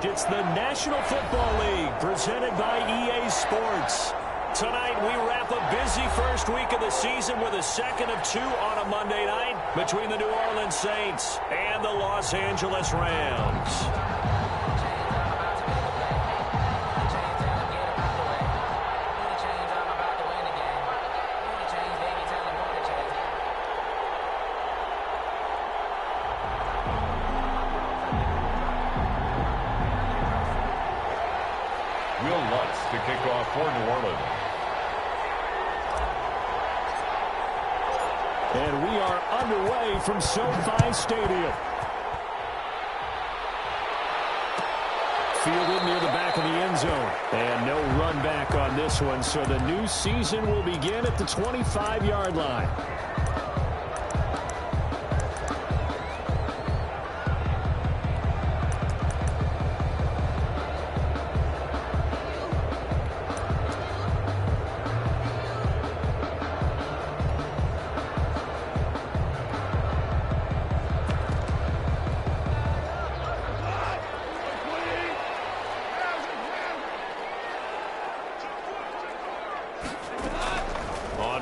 It's the National Football League presented by EA Sports. Tonight, we wrap a busy first week of the season with a second of two on a Monday night between the New Orleans Saints and the Los Angeles Rams. To kick off for New Orleans. And we are underway from SoFi Stadium. Fielded near the back of the end zone. And no run back on this one, so the new season will begin at the 25-yard line.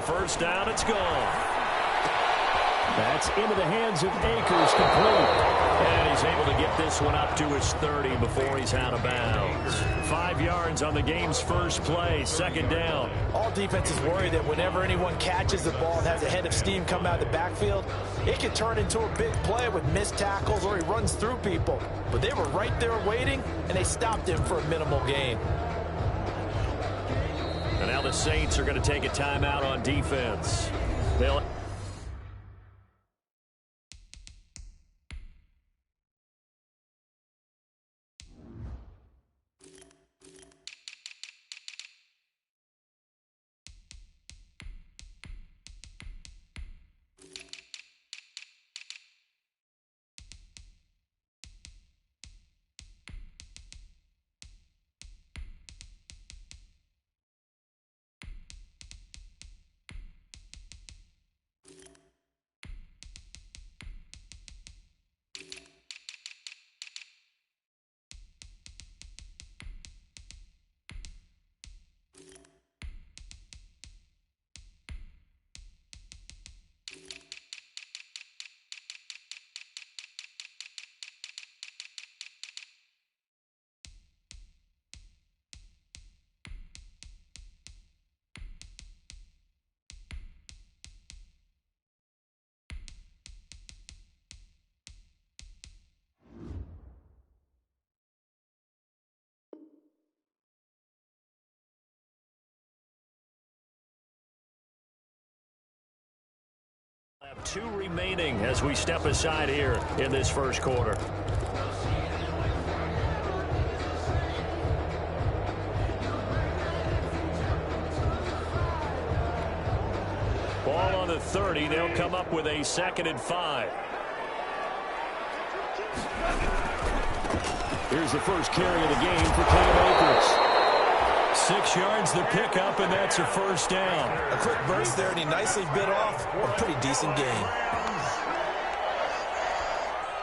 First down, it's gone. That's into the hands of Akers, complete. And he's able to get this one up to his 30 before he's out of bounds. 5 yards on the game's first play, second down. All defenses worry that whenever anyone catches the ball and has a head of steam come out of the backfield, it can turn into a big play with missed tackles or he runs through people. But they were right there waiting, and they stopped him for a minimal gain. And now the Saints are going to take a timeout on defense. They'll have 2 remaining as we step aside here in this first quarter. Ball on the 30. They'll come up with a 2nd and 5. Here's the first carry of the game for Cam Akers. 6 yards the pickup, and that's a first down. A quick burst there, and he nicely bit off a pretty decent gain.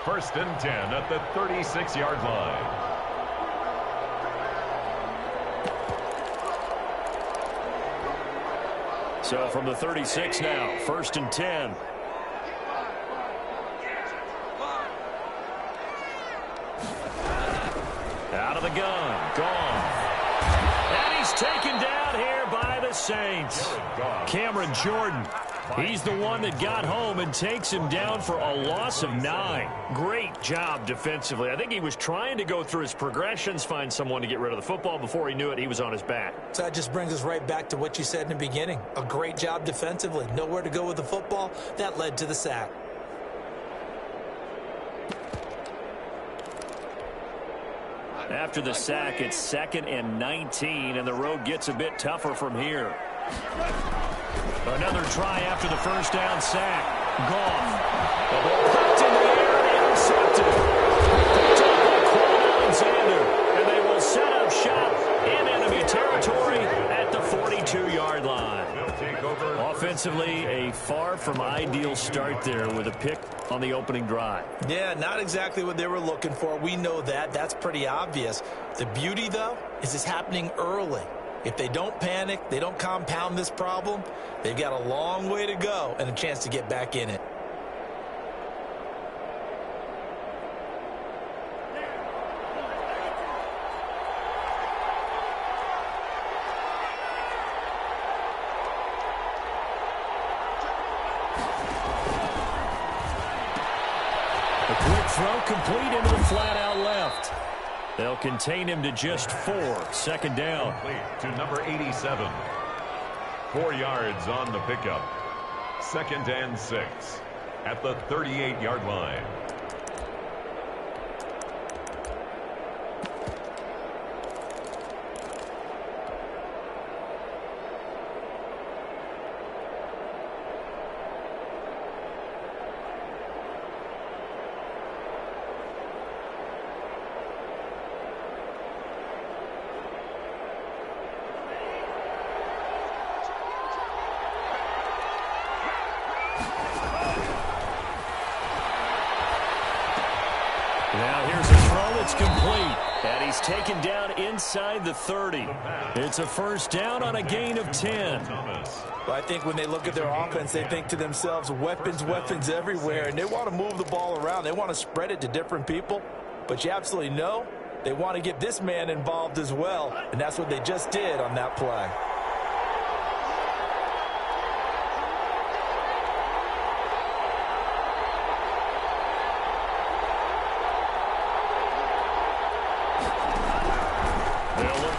1st and 10 at the 36-yard line. So from the 36 now, 1st and 10. Out of the gun, gone. And he's taken down here by the Saints. Cameron Jordan, he's the one that got home and takes him down for a loss of 9. Great job defensively. I think he was trying to go through his progressions, find someone to get rid of the football. Before he knew it, he was on his back. So that just brings us right back to what you said in the beginning. A great job defensively. Nowhere to go with the football. That led to the sack. After the sack, it's 2nd and 19, and the road gets a bit tougher from here. Another try after the first down sack. Goff. The ball popped in the air and intercepted. Picked up by Quan Alexander, and they will set up shop in enemy territory at the 42-yard line. Offensively, a far from ideal start there with a pick on the opening drive. Yeah, not exactly what they were looking for. We know that. That's pretty obvious. The beauty, though, is it's happening early. If they don't panic, they don't compound this problem, they've got a long way to go and a chance to get back in it. A quick throw complete into the flat out left. They'll contain him to just 4. Second down. To number 87. 4 yards on the pickup. 2nd and 6 at the 38-yard line. Now here's a throw that's complete. And he's taken down inside the 30. It's a first down on a gain of 10. Well, I think when they look at their offense, they think to themselves, weapons, weapons everywhere. And they want to move the ball around. They want to spread it to different people. But you absolutely know they want to get this man involved as well. And that's what they just did on that play.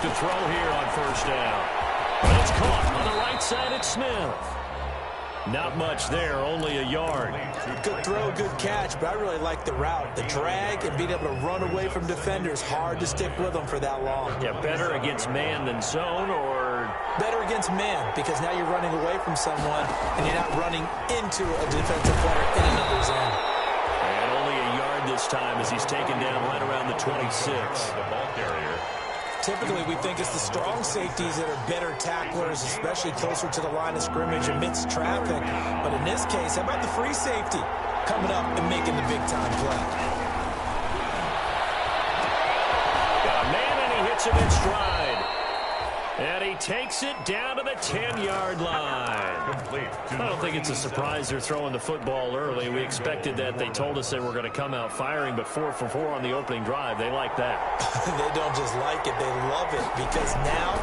To throw here on first down. But it's caught on the right side at Smith. Not much there, only a yard. Good throw, good catch, but I really like the route. The drag and being able to run away from defenders, hard to stick with them for that long. Yeah, better against man than zone, or? Better against man, because now you're running away from someone and you're not running into a defensive player in another zone. And only a yard this time as he's taken down right around the 26. The ball carrier. Typically, we think it's the strong safeties that are better tacklers, especially closer to the line of scrimmage amidst traffic. But in this case, how about the free safety coming up and making the big-time play? Got a man, and he hits him in stride. And he takes it down to the 10-yard line. I don't think it's a surprise they're throwing the football early. We expected that. They told us they were going to come out firing, but 4 for 4 on the opening drive. They like that. They don't just like it, they love it, because now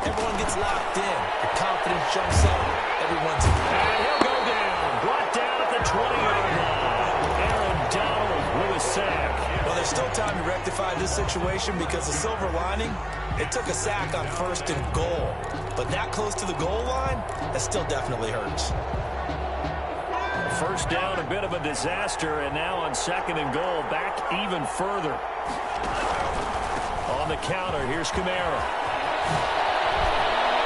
everyone gets locked in. The confidence jumps up. Everyone's in. And he'll go down. Brought down at the 20-yard line. Aaron Donald with a sack. Well, there's still time to rectify this situation because the silver lining, it took a sack on 1st and goal. But that close to the goal line, that still definitely hurts. First down, a bit of a disaster, and now on 2nd and goal, back even further. On the counter, here's Kamara.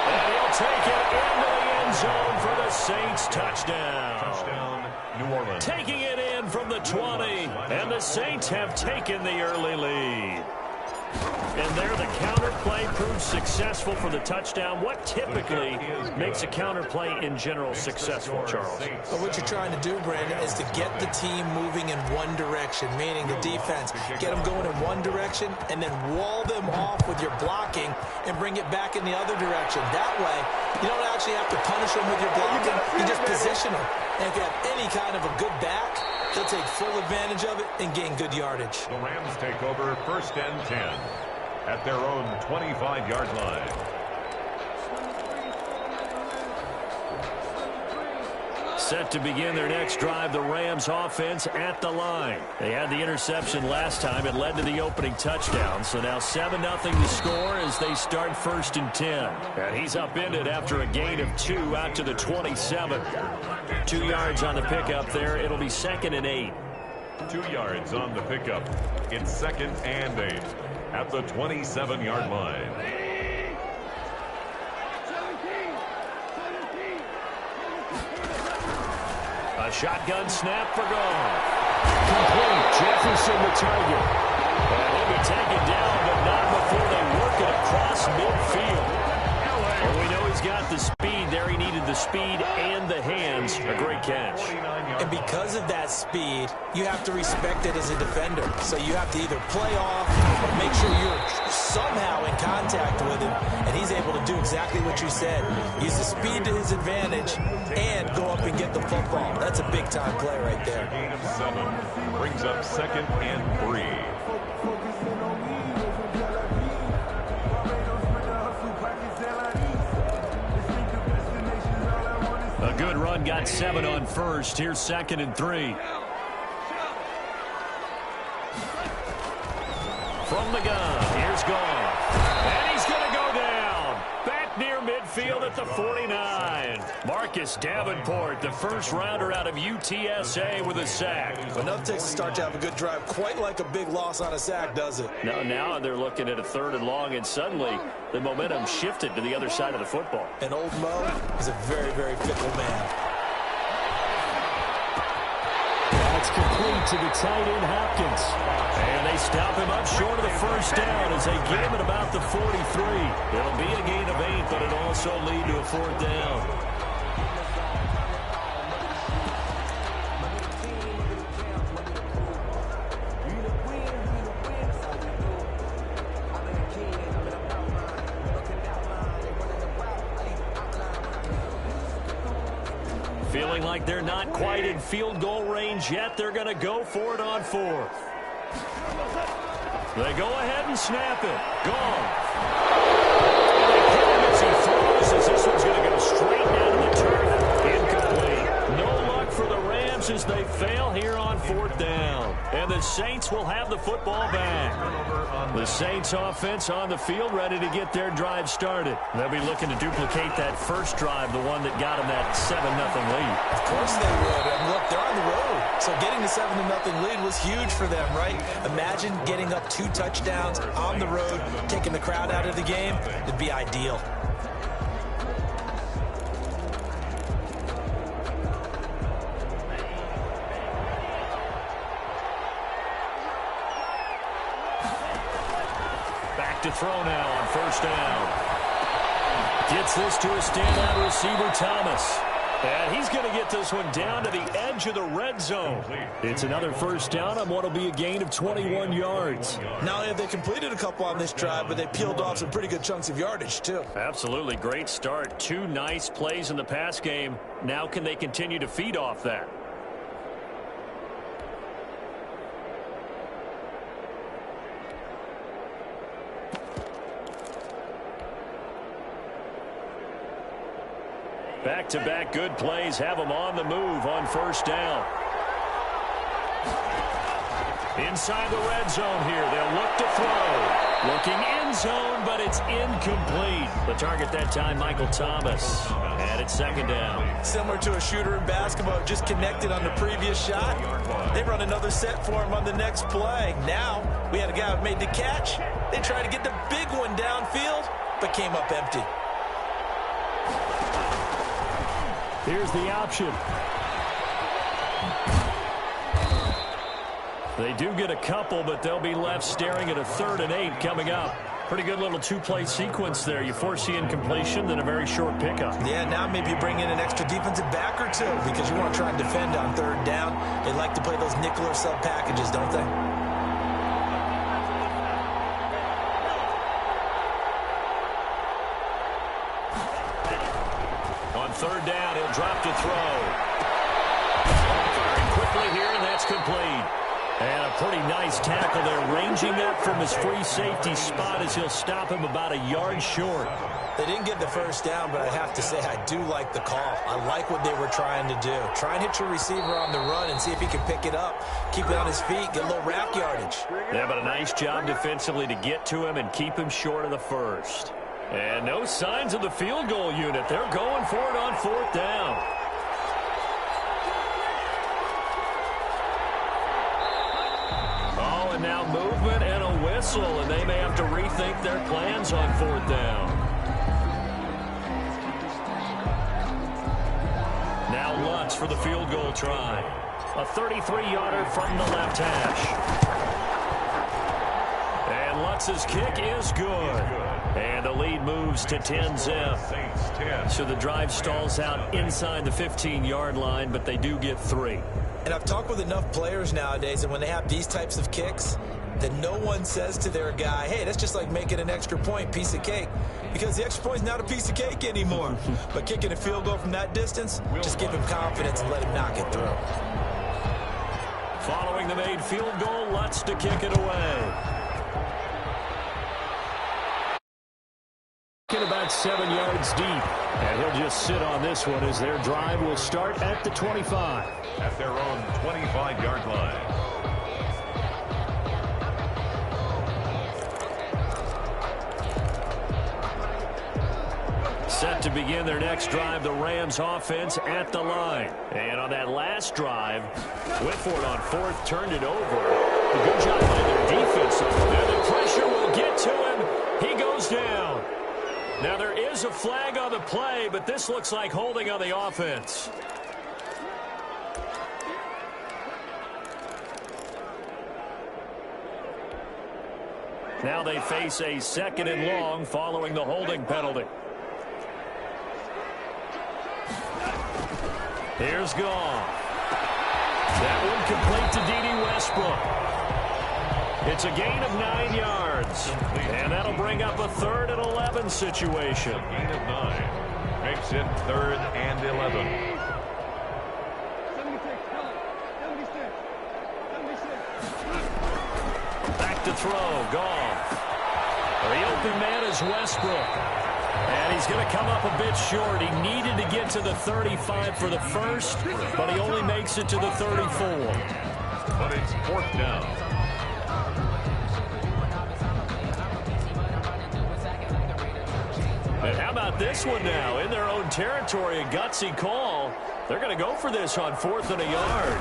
And he'll take it into the end zone for the Saints touchdown. Touchdown, New Orleans. Taking it in from the 20, and the Saints have taken the early lead. And there, the counter play proves successful for the touchdown. What typically makes a counter play in general successful, Charles? But what you're trying to do, Brandon, is to get the team moving in one direction, meaning the defense. Get them going in one direction and then wall them off with your blocking and bring it back in the other direction. That way, you don't actually have to punish them with your blocking. You just position them. And if you have any kind of a good back, they'll take full advantage of it and gain good yardage. The Rams take over 1st and 10 at their own 25-yard line. Set to begin their next drive, the Rams offense at the line. They had the interception last time. It led to the opening touchdown. So now 7-0 to score as they start 1st and 10. And he's upended after a gain of 2 out to the 27. 2 yards on the pickup there. It'll be 2nd and 8. 2 yards on the pickup. It's 2nd and 8 at the 27-yard line. A shotgun snap for Goff. Complete. Jefferson the target. And he'll be taken down, but not before they work it across midfield. Well, we know he's got the speed. there. He needed the speed and the hands. A great catch. And because of that speed, you have to respect it as a defender. So you have to either play off or make sure you're somehow in contact with him, and he's able to do exactly what you said. Use the speed to his advantage and go up and get the football. That's a big-time play right there. Gain of 7 brings up 2nd and 3. A good run, got 7 on first. Here's 2nd and 3. From the gun, here's Goff. And he's going to go down. Back near midfield at the 49. Marcus Davenport, the first rounder out of UTSA with a sack. Enough takes to start to have a good drive. Quite like a big loss on a sack, does it? Now they're looking at a 3rd and long, and suddenly the momentum shifted to the other side of the football. And old Mo is a very, very fickle man. That's complete to the tight end, Hopkins. And they stop him up short of the first down as they get him at about the 43. It'll be a gain of 8, but it'll also lead to a 4th down. Feeling like they're not quite in field goal range yet. They're going to go for it on 4th. They go ahead and snap it. Gone. And they hit him as he throws, as this one's going to go straight down to the turf. Incomplete. No luck for the Rams as they fail here on 4th down. And the Saints will have the football back. The Saints offense on the field, ready to get their drive started. They'll be looking to duplicate that first drive, the one that got them that 7-0 lead. Of course they would. And look, they're on the road. So getting the 7-0 lead was huge for them, right? Imagine getting up 2 touchdowns on the road, taking the crowd out of the game. It'd be ideal. To throw now on 1st down. Gets this to a standout receiver, Thomas. And he's going to get this one down to the edge of the red zone. It's another 1st down on what will be a gain of 21 yards. Not only have they completed a couple on this drive, but they peeled off some pretty good chunks of yardage, too. Absolutely great start. 2 nice plays in the pass game. Now can they continue to feed off that? Back-to-back good plays have them on the move on 1st down. Inside the red zone here. They'll look to throw. Looking end zone, but it's incomplete. The target that time, Michael Thomas. And it's 2nd down. Similar to a shooter in basketball, just connected on the previous shot. They run another set for him on the next play. Now, we had a guy who made the catch. They tried to get the big one downfield, but came up empty. Here's the option. They do get a couple, but they'll be left staring at a 3rd and 8 coming up. Pretty good little 2-play sequence there. You force the incompletion, then a very short pickup. Yeah, now maybe you bring in an extra defensive back or 2 because you want to try and defend on 3rd down. They like to play those nickel or sub packages, don't they? On 3rd down, he'll drop to throw. Firing quickly here, and that's complete. And a pretty nice tackle there, ranging up from his free safety spot as he'll stop him about a yard short. They didn't get the 1st down, but I have to say I do like the call. I like what they were trying to do. Try and hit your receiver on the run and see if he can pick it up, keep it on his feet, get a little rack yardage. Yeah, but a nice job defensively to get to him and keep him short of the 1st. And no signs of the field goal unit. They're going for it on 4th down. Oh, and now movement and a whistle, and they may have to rethink their plans on 4th down. Now Lutz for the field goal try. A 33-yarder from the left hash. And Lutz's kick is good. And the lead moves to 10-zip. So the drive stalls out inside the 15-yard line, but they do get 3. And I've talked with enough players nowadays, and when they have these types of kicks, then no one says to their guy, hey, that's just like making an extra point, piece of cake. Because the extra point is not a piece of cake anymore. But kicking a field goal from that distance, just give him confidence and let him knock it through. Following the made field goal, Lutz to kick it away. About 7 yards deep. And he'll just sit on this one as their drive will start at the 25. At their own 25-yard line. Set to begin their next drive, the Rams offense at the line. And on that last drive, Whitford on 4th turned it over. A good job by their defense. And the pressure will get to him. He goes down. Now there is a flag on the play, but this looks like holding on the offense. Now they face a 2nd and long following the holding penalty. Here's Goff. That one complete to D.D. Westbrook. It's a gain of 9 yards. And that'll bring up a 3rd and 11 situation. Gain of 9. Makes it 3rd and 11. Back to throw. Goff. The open man is Westbrook. And he's going to come up a bit short. He needed to get to the 35 for the first, but he only makes it to the 34. But it's 4th down. And how about this one now? In their own territory, a gutsy call. They're going to go for this on 4th and a yard.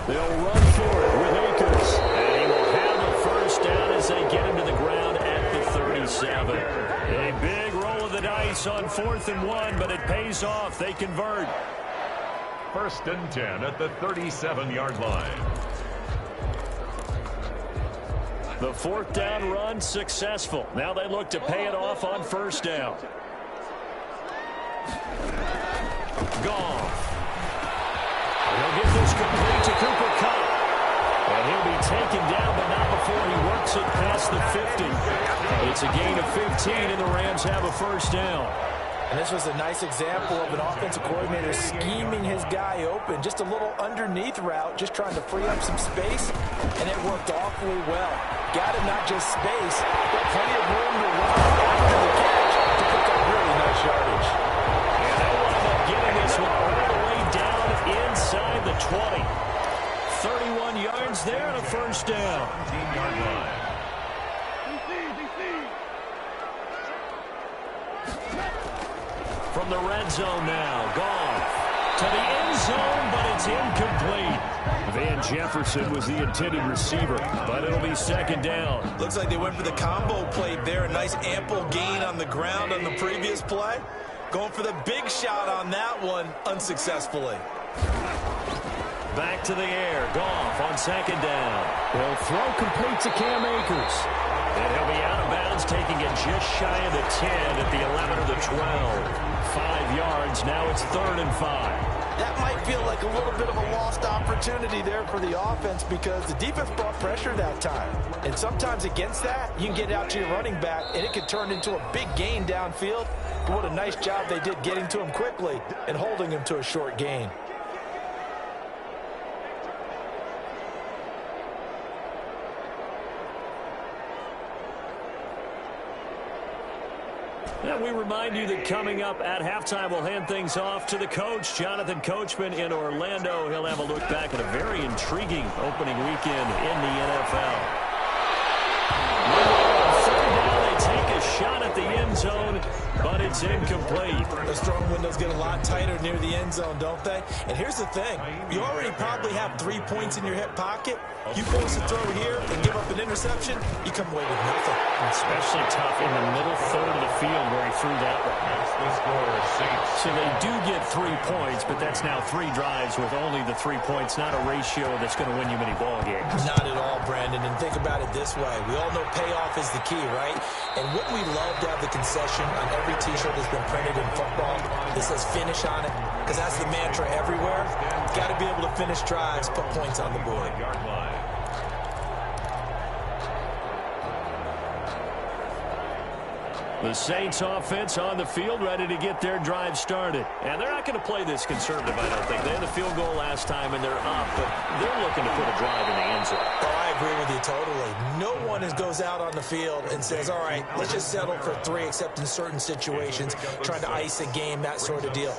They'll run for it with Akers. And he will have a first down as they get him to the ground at the 37. A big roll of the dice on 4th and 1, but it pays off. They convert. 1st and 10 at the 37-yard line. The 4th down run successful. Now they look to pay it off on 1st down. Goff. He'll get this complete to Cooper Kupp. And he'll be taken down, but not before he works it past the 50. It's a gain of 15, and the Rams have a 1st down. And this was a nice example of an offensive coordinator scheming his guy open. Just a little underneath route, just trying to free up some space, and it worked awfully well. Got him not just space, but plenty of room to run after the catch to pick up really nice yardage. And they wind up getting this one all the way down inside the 20. 31 yards there and a 1st down. 17-yard line. From the red zone now, Goff to the end zone, but it's incomplete. Van Jefferson was the intended receiver, but it'll be 2nd down. Looks like they went for the combo play there. A nice ample gain on the ground on the previous play. Going for the big shot on that one unsuccessfully. Back to the air. Goff on 2nd down. He'll throw complete to Cam Akers. And he'll be out of bounds, taking it just shy of the 10 at the 11 or the 12. 5 yards. Now it's 3rd and 5. That might feel like a little bit of a lost opportunity there for the offense because the defense brought pressure that time. And sometimes against that, you can get out to your running back, and it could turn into a big gain downfield. But what a nice job they did getting to him quickly and holding him to a short gain. And we remind you that coming up at halftime, we'll hand things off to the coach, Jonathan Coachman in Orlando. He'll have a look back at a very intriguing opening weekend in the NFL. They take a shot at the end zone, but it's incomplete. Those throwing windows get a lot tighter near the end zone, don't they? And here's the thing. You already probably have 3 points in your hip pocket. You force a throw here and give up an interception, you come away with nothing. Especially tough in the middle third of the field where he threw that one. the score, Saints. So they do get 3 points, but that's now 3 drives with only the 3 points. Not a ratio that's going to win you many ball games. Not at all, Brandon. And think about it this way. We all know payoff is the key, right? And wouldn't we love to have the concession on every T-shirt that's been printed in football that says finish on it? Because that's the mantra everywhere. Got to be able to finish drives, put points on the board. Yard line. The Saints offense on the field, ready to get their drive started. And they're not going to play this conservative, I don't think. They had the field goal last time, and they're up, but they're looking to put a drive in the end zone. Oh, I agree with you totally. No one goes out on the field and says, all right, let's just settle for 3, except in certain situations, trying to ice a game, that sort of deal.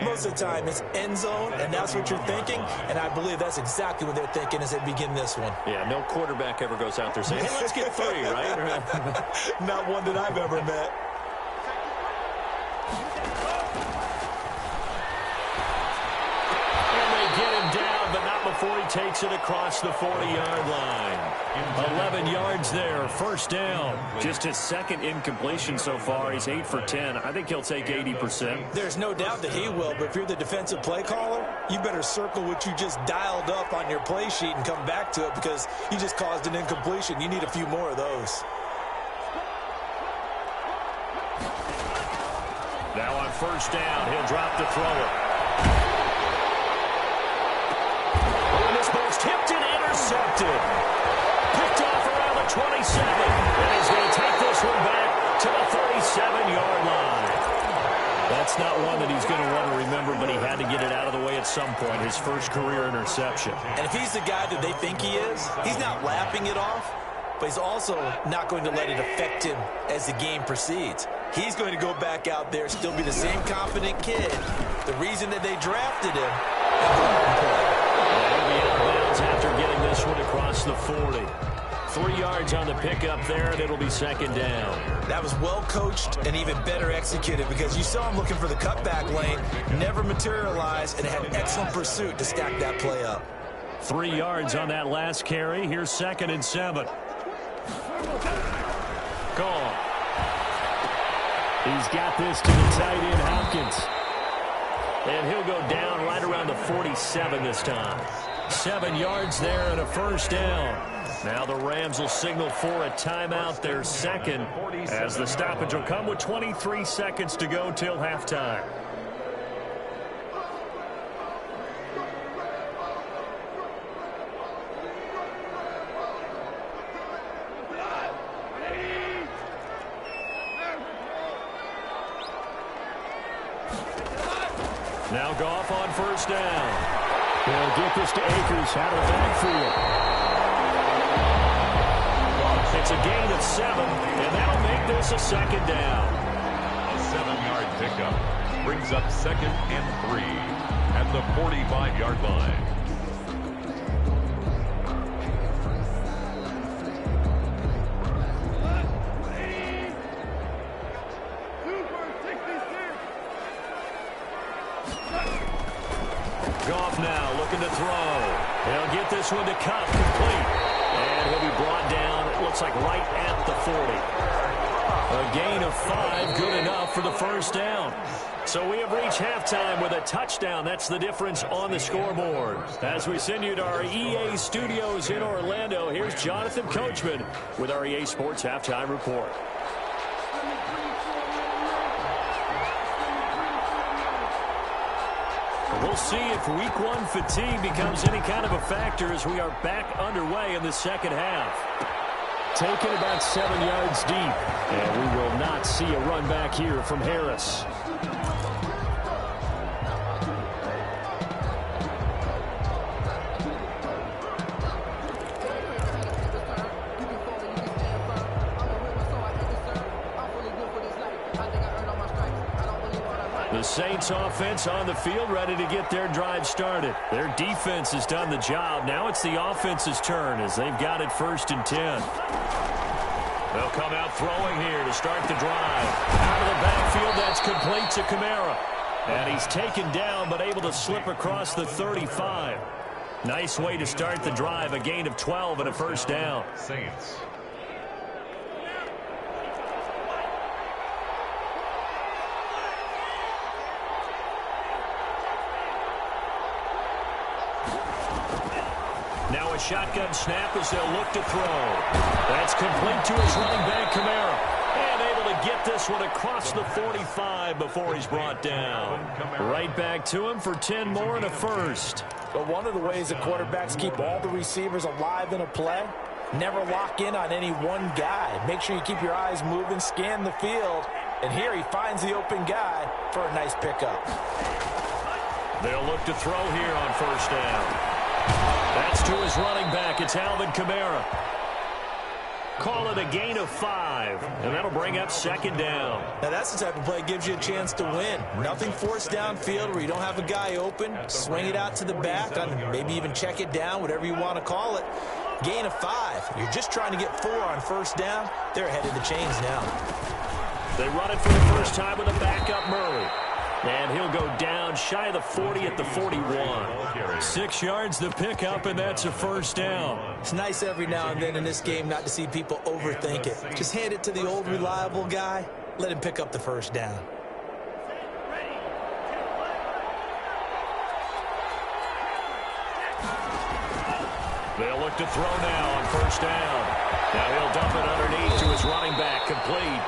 Most of the time, it's end zone, and that's what you're thinking, and I believe that's exactly what they're thinking as they begin this one. Yeah, no quarterback ever goes out there saying, hey, let's get 3, right? Not one that I've ever met. Before he takes it across the 40-yard line. 11 yards there, first down. Just his second incompletion so far. He's 8 for 10. I think he'll take 80%. There's no doubt that he will, but if you're the defensive play caller, you better circle what you just dialed up on your play sheet and come back to it because you just caused an incompletion. You need a few more of those. Now on first down, he'll drop to throw it. Tipped and intercepted. Picked off around the 27. And he's going to take this one back to the 37-yard line. That's not one that he's going to want to remember, but he had to get it out of the way at some point. His first career interception. And if he's the guy that they think he is, he's not lapping it off, but he's also not going to let it affect him as the game proceeds. He's going to go back out there, still be the same confident kid. The reason that they drafted him, and go out and play. After getting this one across the 40. 3 yards on the pickup there, and it'll be second down. That was well coached and even better executed because you saw him looking for the cutback lane, never materialized, and had excellent pursuit to stack that play up. 3 yards on that last carry. Here's 2nd and 7. Gone. He's got this to the tight end, Hopkins. And he'll go down right around the 47 this time. 7 yards there and a first down. Now the Rams will signal for a timeout, their second, as the stoppage will come with 23 seconds to go till halftime. Now Goff on first down. They'll get this to Akers out of the backfield. It's a gain of 7, and that'll make this a second down. A 7-yard pickup brings up 2nd and 3 at the 45-yard line. Goff now looking to throw. He'll get this one to Cup complete. And he'll be brought down, it looks like right at the 40. A gain of 5, good enough for the first down. So we have reached halftime with a touchdown. That's the difference on the scoreboard. As we send you to our EA studios in Orlando, here's Jonathan Coachman with our EA Sports Halftime Report. We'll see if Week 1 fatigue becomes any kind of a factor as we are back underway in the second half. Taken about 7 yards deep, and we will not see a run back here from Harris. The Saints offense on the field, ready to get their drive started. Their defense has done the job. Now it's the offense's turn as they've got it 1st and 10. They'll come out throwing here to start the drive. Out of the backfield, that's complete to Kamara. And he's taken down but able to slip across the 35. Nice way to start the drive, a gain of 12 and a first down. Saints. shotgun snap as they'll look to throw. That's complete to his running back, Kamara. And able to get this one across the 45 before he's brought down. Right back to him for 10 more and a first. But one of the ways the quarterbacks keep all the receivers alive in a play, never lock in on any one guy. Make sure you keep your eyes moving, scan the field. And here he finds the open guy for a nice pickup. They'll look to throw here on first down. That's to his running back. It's Alvin Kamara. Call it a gain of 5, and that'll bring up second down. Now that's the type of play that gives you a chance to win. Nothing forced downfield where you don't have a guy open. Swing it out to the back, maybe even check it down, whatever you want to call it. Gain of 5. You're just trying to get 4 on first down. They're ahead of the chains now. They run it for the first time with a backup Murray. And he'll go down shy of the 40 at the 41. 6 yards the pickup, and that's a first down. It's nice every now and then in this game not to see people overthink it. Just hand it to the old reliable guy. Let him pick up the first down. They'll look to throw now on first down. Now he'll dump it underneath to his running back, complete.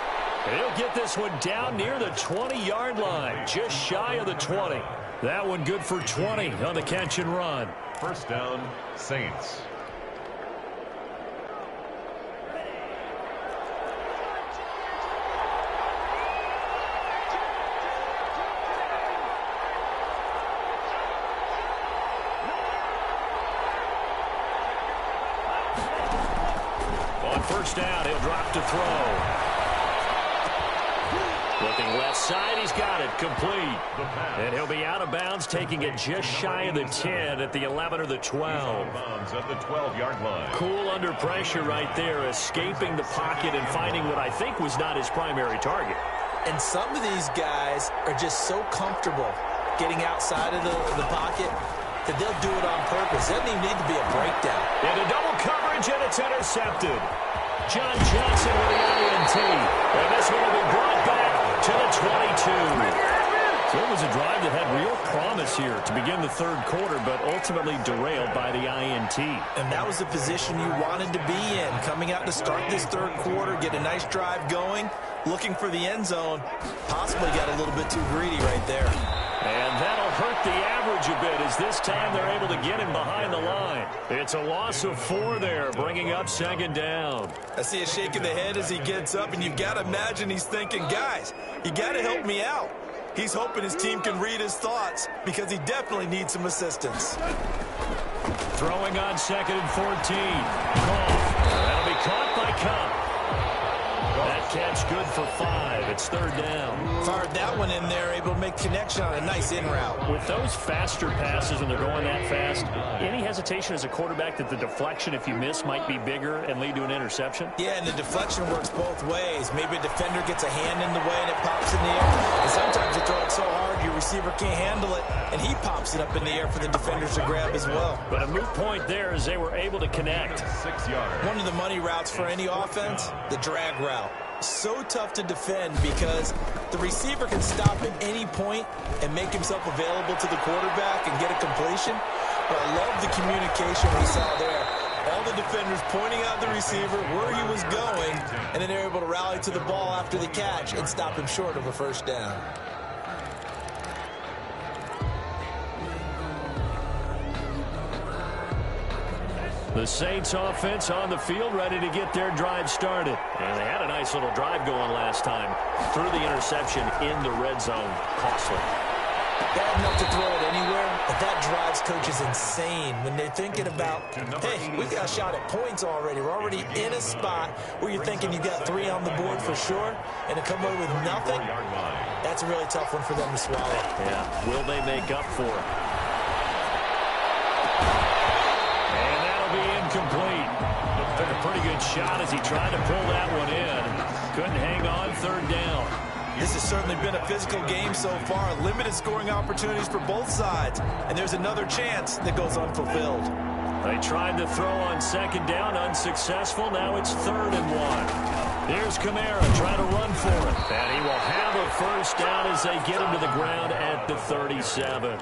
He'll get this one down near the 20-yard line, just shy of the 20. That one good for 20 on the catch and run. First down, Saints. On first down, he'll drop to throw. Looking left side, he's got it, complete. And he'll be out of bounds, taking it just shy of the 10 at the 11 or the 12. At the 12-yard line. Cool under pressure right there, escaping the pocket and finding what I think was not his primary target. And some of these guys are just so comfortable getting outside of the pocket that they'll do it on purpose. Doesn't even need to be a breakdown. And a double coverage, and it's intercepted. John Johnson with the INT. And this one will be brought back to the 22. So it was a drive that had real promise here to begin the third quarter, but ultimately derailed by the INT. And that was the position you wanted to be in. Coming out to start this third quarter, get a nice drive going, looking for the end zone. Possibly got a little bit too greedy right there. And that'll hurt the average a bit as this time they're able to get him behind the line. It's a loss of 4 there, bringing up second down. I see a shake of the head as he gets up, and you've got to imagine he's thinking, guys, you got to help me out. He's hoping his team can read his thoughts because he definitely needs some assistance. Throwing on second and 14. That'll be caught by Cup. That catch good for 5. It's third down. Fired that one in there, able to make connection on a nice in route. With those faster passes when they're going that fast, any hesitation as a quarterback that the deflection, if you miss, might be bigger and lead to an interception? Yeah, and the deflection works both ways. Maybe a defender gets a hand in the way and it pops in the air. And sometimes you throw it so hard your receiver can't handle it, and he pops it up in the air for the defenders to grab as well. But a moot point there as they were able to connect. 6 yards. One of the money routes for any offense, the drag route. So tough to defend because the receiver can stop at any point and make himself available to the quarterback and get a completion. But I love the communication we saw there. All the defenders pointing out the receiver where he was going, and then they're able to rally to the ball after the catch and stop him short of a first down. The Saints offense on the field, ready to get their drive started. And they had a nice little drive going last time. Threw the interception in the red zone. Costly. Bad enough to throw it anywhere, but that drives coaches insane when they're thinking about, hey, we got a shot at points already. We're already in a spot where you're thinking you got 3 on the board for sure, and to come away with nothing, that's a really tough one for them to swallow. Yeah, will they make up for it? Incomplete. Took a pretty good shot as he tried to pull that one in. Couldn't hang on third down. This has certainly been a physical game so far. Limited scoring opportunities for both sides. And there's another chance that goes unfulfilled. They tried to throw on second down, unsuccessful. Now it's 3rd and 1. Here's Kamara trying to run for it. And he will have a first down as they get him to the ground at the 37.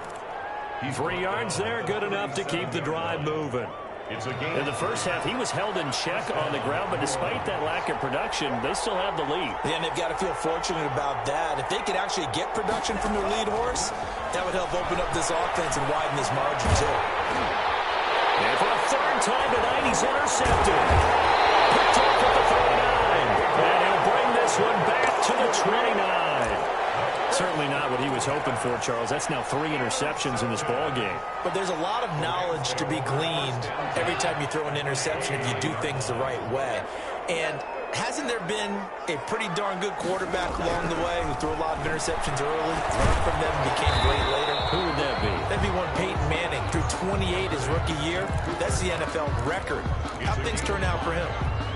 3 yards there, good enough to keep the drive moving. It's a game. In the first half, he was held in check on the ground, but despite that lack of production, they still have the lead. Yeah, and they've got to feel fortunate about that. If they could actually get production from their lead horse, that would help open up this offense and widen this margin, too. And for a third time tonight, he's intercepted. Picked off at the 39. And he'll bring this one back to the 29. Certainly not what he was hoping for, Charles. That's now 3 interceptions in this ball game. But there's a lot of knowledge to be gleaned every time you throw an interception if you do things the right way. And hasn't there been a pretty darn good quarterback along the way who threw a lot of interceptions early, learned from them, and became great later? Who would that be? That'd be one Peyton Manning. Threw 28 his rookie year. That's the NFL record. How things turn out for him?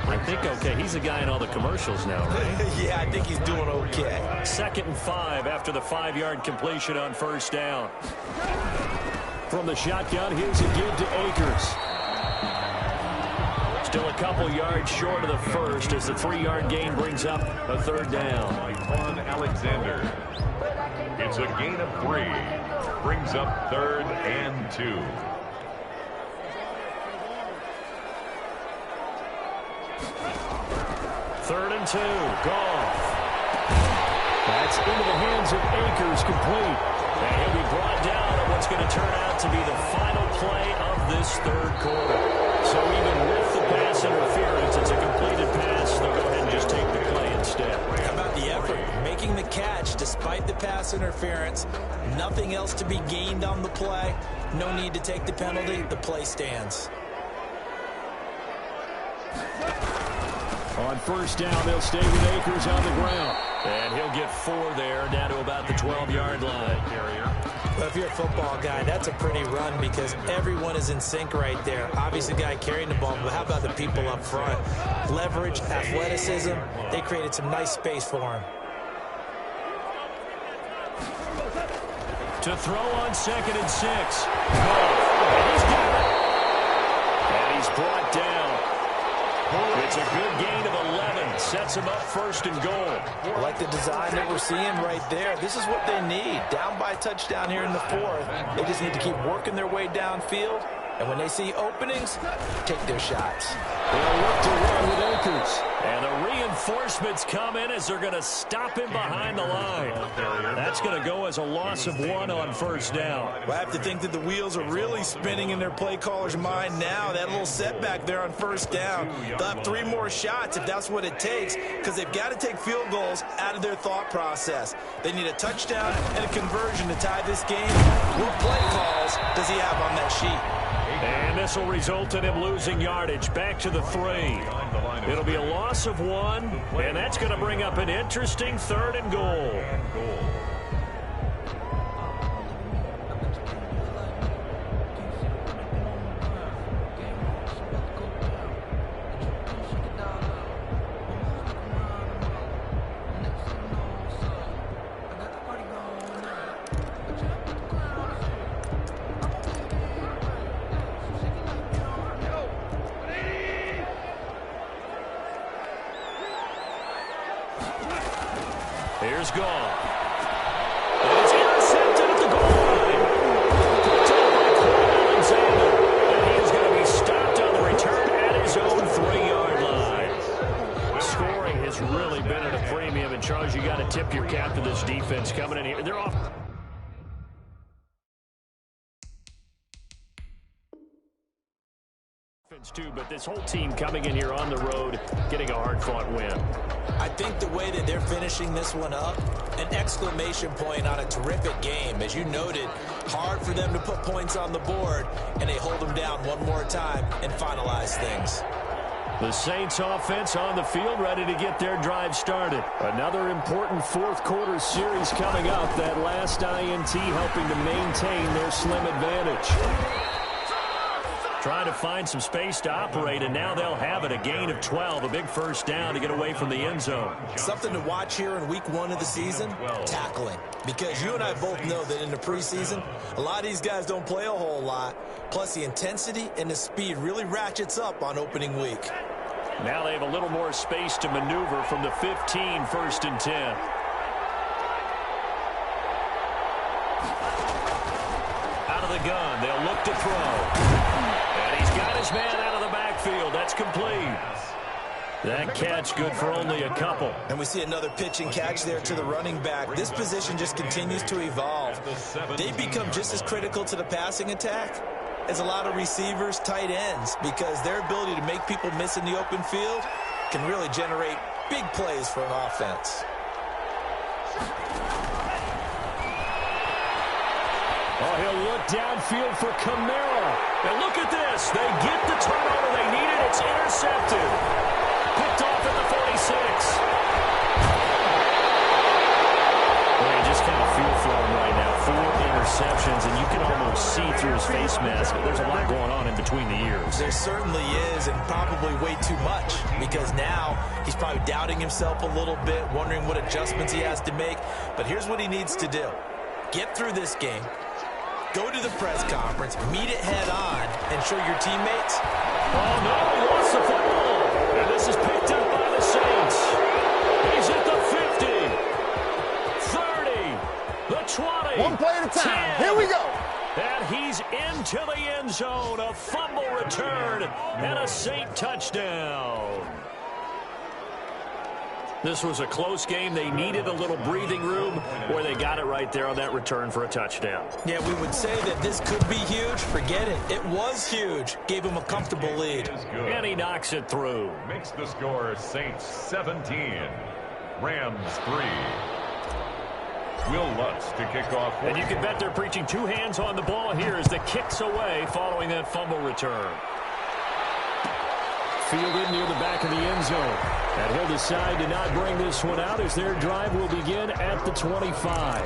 I think okay. He's a guy in all the commercials now, right? Yeah, I think he's doing okay. 2nd and 5 after the 5-yard completion on first down. From the shotgun, here's a give to Akers. Still a couple yards short of the first as the 3-yard gain brings up a 3rd down. On Alexander. It's a gain of 3. Brings up 3rd and 2. Third and 2. Goff. That's into the hands of Akers, complete. And he'll be brought down at what's going to turn out to be the final play of this 3rd quarter. So even with the pass interference, it's a completed pass. They'll go ahead and just take the play instead. How about the effort? Making the catch despite the pass interference. Nothing else to be gained on the play. No need to take the penalty. The play stands. On first down, they'll stay with Akers on the ground. And he'll get 4 there, down to about the 12-yard line. Well, if you're a football guy, that's a pretty run because everyone is in sync right there. Obviously, the guy carrying the ball, but how about the people up front? Leverage, athleticism, they created some nice space for him. To throw on 2nd and 6. And he's got it. And he's brought down. It's a good gain of 11. Sets him up 1st and goal. I like the design that we're seeing right there. This is what they need. Down by a touchdown here in the 4th. They just need to keep working their way downfield. And when they see openings, take their shots. They'll look to run with Akers. And the reinforcements come in as they're going to stop him behind the line. That's going to go as a loss of 1 on first down. Well, I have to think that the wheels are really spinning in their play caller's mind now. That little setback there on first down. They'll have 3 more shots if that's what it takes because they've got to take field goals out of their thought process. They need a touchdown and a conversion to tie this game. What play calls does he have on that sheet? And this will result in him losing yardage back to the 3. It'll be a loss of 1, and that's going to bring up an interesting 3rd and goal. Here's Goff. And it's intercepted at the goal line. Picked up by Cole Alexander. And he is going to be stopped on the return at his own 3-yard line. Scoring has really been at a premium. And, Charles, you got to tip your cap to this defense coming in here. They're off. Too, but this whole team coming in here on the road, getting a hard-fought win. I think the way that they're finishing this one up, an exclamation point on a terrific game. As you noted, hard for them to put points on the board, and they hold them down one more time and finalize things. The Saints offense on the field, ready to get their drive started. Another important 4th quarter series coming up. That last INT helping to maintain their slim advantage. Trying to find some space to operate, and now they'll have it. A gain of 12, a big first down to get away from the end zone. Something to watch here in week 1 of the season, tackling. Because you and I both know that in the preseason, a lot of these guys don't play a whole lot. Plus, the intensity and the speed really ratchets up on opening week. Now they have a little more space to maneuver from the 15, 1st and 10. Out of the gun, they'll look to throw. And he's got his his man out of the backfield. That's complete. That catch good for only a couple. And we see another pitch and catch there to the running back. This position just continues to evolve. They become just as critical to the passing attack as a lot of receivers, tight ends, because their ability to make people miss in the open field can really generate big plays for an offense. Oh, he'll look downfield for Kamara. And look at this. They get the turnover they needed. It's intercepted. Picked off at the 46. Well, you just kind of feel for him right now. 4 interceptions, and you can almost see through his face mask. There's a lot going on in between the ears. There certainly is, and probably way too much, because now he's probably doubting himself a little bit, wondering what adjustments he has to make. But here's what he needs to do. Get through this game. Go to the press conference, meet it head on, and show your teammates. Oh, no, he lost the football. And this is picked up by the Saints. He's at the 50, 30, the 20. One play at a time. 10. Here we go. And he's into the end zone. A fumble return and a Saint touchdown. This was a close game. They needed a little breathing room, where they got it right there on that return for a touchdown. Yeah, we would say that this could be huge. Forget it. It was huge. Gave him a comfortable lead. And he knocks it through. Makes the score Saints 17, Rams 3. Will Lutz to kick off. And you can bet they're preaching 2 hands on the ball here as the kick's away following that fumble return. Fielded near the back of the end zone. And he'll decide to not bring this one out as their drive will begin at the 25.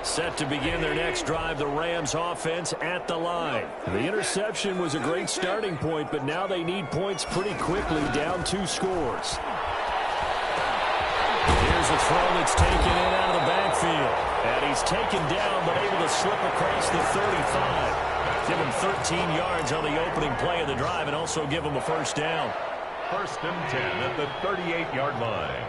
Set to begin their next drive, the Rams offense at the line. The interception was a great starting point, but now they need points pretty quickly, down 2 scores. Here's a throw that's taken in out of the backfield. And he's taken down, but able to slip across the 35. Give him 13 yards on the opening play of the drive and also give him a first down. 1st and 10 at the 38-yard line.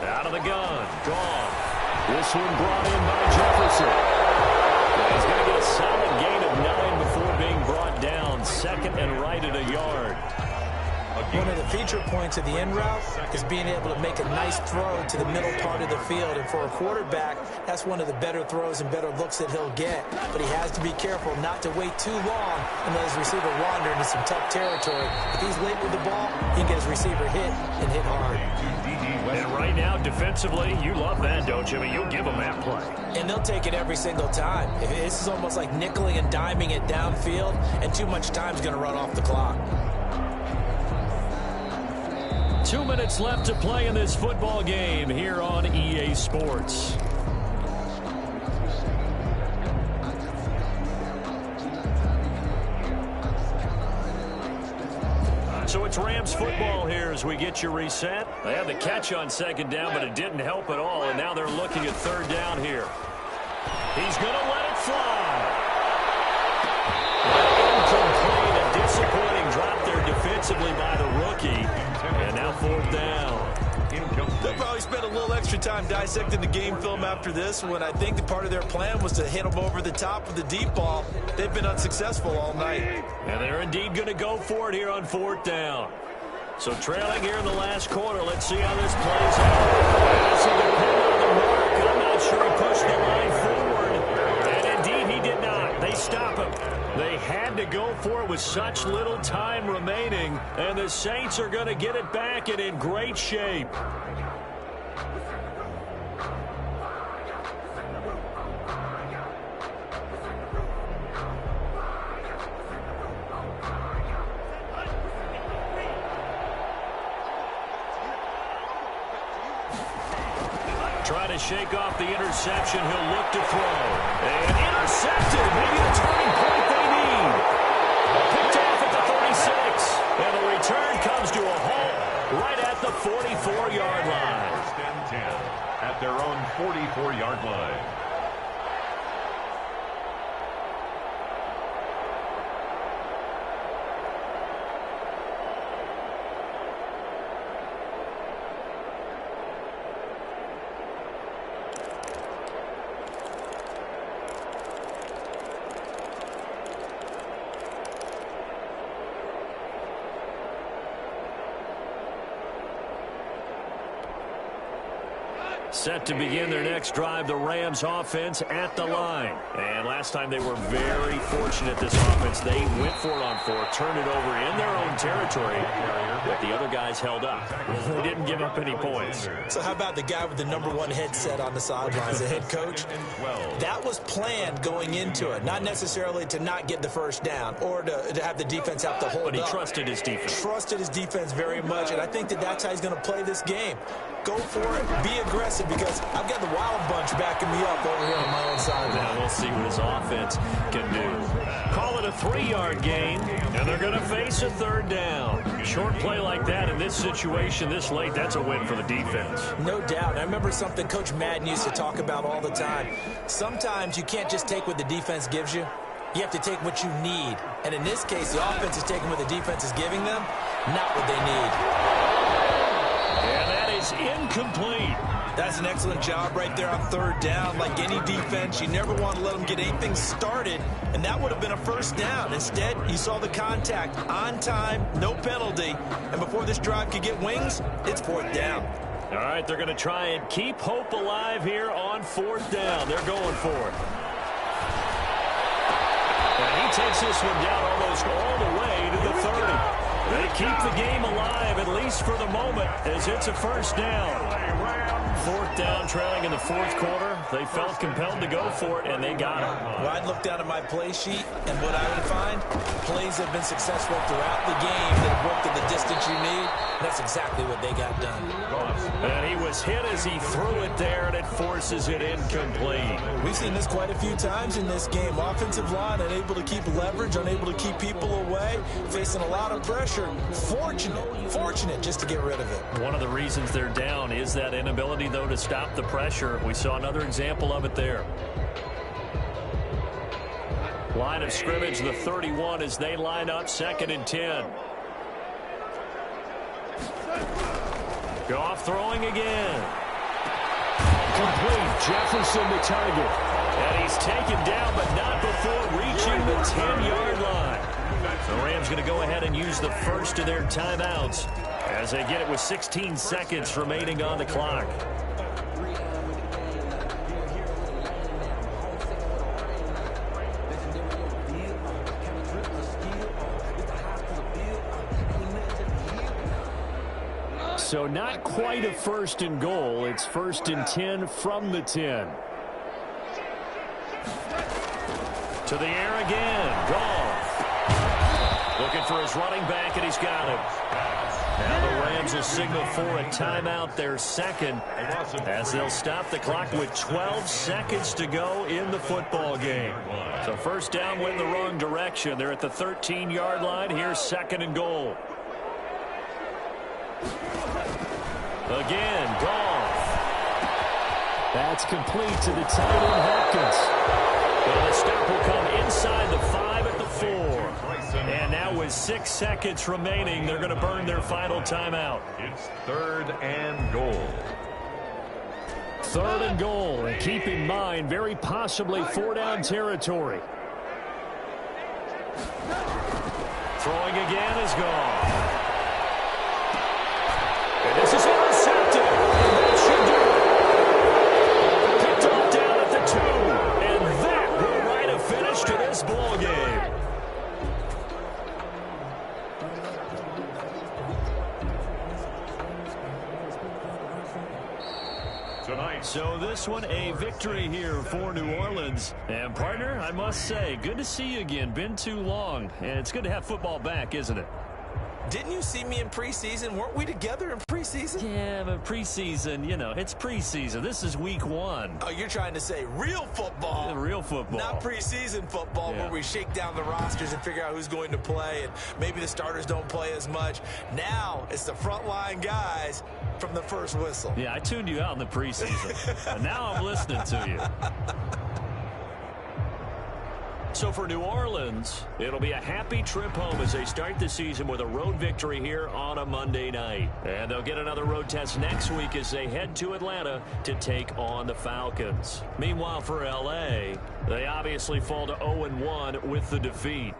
Out of the gun. Gone. This one brought in by Jefferson. And he's going to get a solid gain of 9 before being brought down. 2nd and right at a yard. One of the feature points of the end route is being able to make a nice throw to the middle part of the field. And for a quarterback, that's one of the better throws and better looks that he'll get. But he has to be careful not to wait too long and let his receiver wander into some tough territory. If he's late with the ball, he can get his receiver hit and hit hard. And right now, defensively, you love that, don't you? I mean, you'll give them that play. And they'll take it every single time. This is almost like nickeling and diming it downfield, and too much time's going to run off the clock. 2 minutes left to play in this football game here on EA Sports. So it's Rams football here as we get you reset. They had the catch on 2nd down, but it didn't help at all, and now they're looking at 3rd down here. He's going to let it fly. Incomplete, a disappointing drop there defensively by the rookie. And now 4th down. They'll probably spend a little extra time dissecting the game film after this when I think the part of their plan was to hit them over the top of the deep ball. They've been unsuccessful all night. And they're indeed going to go for it here on 4th down. So trailing here in the last quarter. Let's see how this plays out. As he depended on the mark, I'm not sure he pushed the line forward. And indeed he did not. They stop him. They had to go for it with such little time remaining, and the Saints are going to get it back and in great shape. Try to shake off the interception. He'll look to throw. And intercepted. Maybe the turning point they need. Picked off at the 36. And the return comes to a halt right at the 44-yard line. 1st and 10 at their own 44-yard line. Set to begin their next drive, the Rams offense at the line. And last time they were very fortunate, this offense. They went for it on fourth, turned it over in their own territory, but the other guys held up. They didn't give up any points. So how about the guy with the #1 headset on the sidelines, the head coach? That was planned going into it, not necessarily to not get the first down or to have the defense have to hold up. But he trusted his defense. Trusted his defense very much, and I think that's how he's going to play this game. Go for it, be aggressive, because I've got the Wild Bunch backing me up over here on my own side. Now we'll see what his offense can do. Call it a 3-yard gain, and they're going to face a third down. Short play like that in this situation this late, that's a win for the defense. No doubt. I remember something Coach Madden used to talk about all the time. Sometimes you can't just take what the defense gives you. You have to take what you need. And in this case, the offense is taking what the defense is giving them, not what they need. And that is incomplete. That's an excellent job right there on third down. Like any defense, you never want to let them get anything started, and that would have been a first down. Instead, you saw the contact on time, no penalty, and before this drive could get wings, it's fourth down. All right, they're going to try and keep hope alive here on fourth down. They're going for it. And he takes this one down almost all the way to the 30. They keep the game alive, at least for the moment, as it's a first down. Fourth down, trailing in the fourth quarter. They felt compelled to go for it, and they got it. Well, I'd look down at my play sheet, and what I would find, plays have been successful throughout the game that have worked at the distance you need. That's exactly what they got done. And he was hit as he threw it there, and it forces it incomplete. We've seen this quite a few times in this game. Offensive line unable to keep leverage, unable to keep people away, facing a lot of pressure. Fortunate just to get rid of it. One of the reasons they're down is that inability, though, to stop the pressure. We saw another example of it there. Line of scrimmage, the 31, as they line up, 2nd and 10. Goff throwing again. Complete. Jefferson the target. And he's taken down, but not before reaching the 10-yard line. The Rams going to go ahead and use the first of their timeouts as they get it with 16 seconds remaining on the clock. So not quite a 1st and goal. It's 1st and 10 from the 10. To the air again. Goff. Looking for his running back, and he's got him. Now the Rams will signal for a timeout, their second, as they'll stop the clock with 12 seconds to go in the football game. So first down went in the wrong direction. They're at the 13-yard line. Here's 2nd and goal. Again, Goff. That's complete to the tight end, Hopkins. Well, the stop will come inside the 5 at the 4. And now with 6 seconds remaining, they're going to burn their final timeout. It's 3rd and goal. 3rd and goal. And keep in mind, very possibly 4-down territory. Throwing again is Goff. And this is intercepted. That should do it. Picked off down at the 2. And that will write a finish to this ball game. So this one, a victory here for New Orleans. And, partner, I must say, good to see you again. Been too long. And it's good to have football back, isn't it? Didn't you see me in preseason? Weren't we together in preseason? Yeah, but preseason, you know, it's preseason. This is week 1. Oh, you're trying to say real football. Real football. Not preseason football, where we shake down the rosters and figure out who's going to play, and maybe the starters don't play as much. Now it's the frontline guys from the first whistle. Yeah, I tuned you out in the preseason. And now I'm listening to you. So for New Orleans, it'll be a happy trip home as they start the season with a road victory here on a Monday night. And they'll get another road test next week as they head to Atlanta to take on the Falcons. Meanwhile, for L.A., they obviously fall to 0-1 with the defeat.